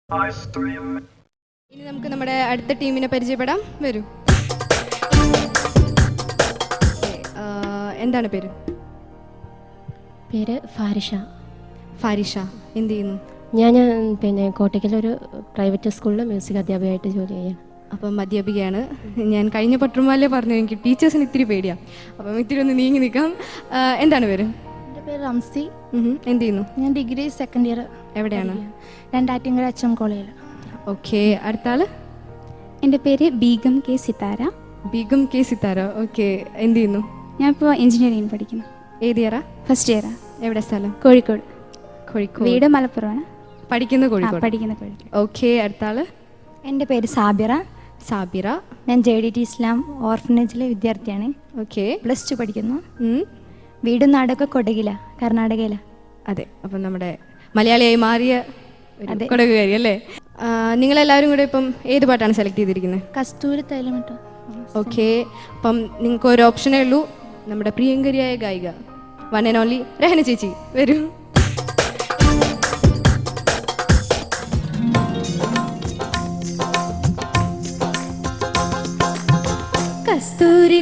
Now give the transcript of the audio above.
ഇനി നമുക്ക് നമ്മുടെ അടുത്ത ടീമിനെ പരിചയപ്പെടാം. വരൂ. എന്താണ് പേര്? പേര് ഫാരിഷ. ഫാരിഷ. എന്ത് ചെയ്യുന്നു? ഞാൻ പിന്നെ കോട്ടയ്ക്കലൊരു പ്രൈവറ്റ് സ്കൂളിൽ മ്യൂസിക് അധ്യാപികയായിട്ട് ജോലി ചെയ്യുകയാണ്. അപ്പം അധ്യാപികയാണ്. ഞാൻ കഴിഞ്ഞ പത്രമാലേ പറഞ്ഞു എനിക്ക് ടീച്ചേഴ്സിന് ഇത്തിരി പേടിയാണ്. അപ്പം ഇത്തിരി ഒന്ന് നീങ്ങി നിൽക്കാം. എന്താണ് പേര്? എൻ്റെ പേര് റംസി. എന്ത് ചെയ്യുന്നു? ഞാൻ ഡിഗ്രി സെക്കൻഡ് ഇയർ. എവിടെയാണ്? രണ്ടാറ്റിങ്കര HM കോളേജിൽ. ഓക്കെ. അടുത്ത ആള്? എൻ്റെ പേര് Begum K Sithara. Begum K Sithara. Okay. എന്ത് ചെയ്യുന്നു? ഞാനിപ്പോൾ എഞ്ചിനീയറിംഗ് പഠിക്കുന്നു. ഏത് ഇയറാ? ഫസ്റ്റ് ഇയറാ. എവിടെ സ്ഥലം? കോഴിക്കോട്. കോഴിക്കോട്. വീട് മലപ്പുറമാണ്. പഠിക്കുന്ന കോഴിക്കോട്. പഠിക്കുന്ന കോഴിക്കോട്. ഓക്കെ. അടുത്ത ആള്? എൻ്റെ പേര് സാബിറ. സാബിറ. ഞാൻ JDT ഇസ്ലാം ഓർഫനേജിലെ വിദ്യാർത്ഥിയാണ്. ഓക്കെ. +2 പഠിക്കുന്നു. വീടും നാടൊക്കെ കൊടകില, കർണാടകയില. അതെ. അപ്പം നമ്മുടെ മലയാളിയായി മാറിയ കൊടകുകാരി അല്ലേ? നിങ്ങളെല്ലാവരും കൂടെ ഇപ്പം ഏത് പാട്ടാണ് സെലക്ട് ചെയ്തിരിക്കുന്നത്? കസ്തൂരി തൈലമിട്ട. ഓക്കെ. അപ്പം നിങ്ങൾക്ക് ഒരു ഓപ്ഷനേ ഉള്ളൂ. നമ്മുടെ പ്രിയങ്കരിയായ ഗായിക വൺ ആൻഡ് ഓൺലി രഹന ചേച്ചി വരൂ. കസ്തൂരി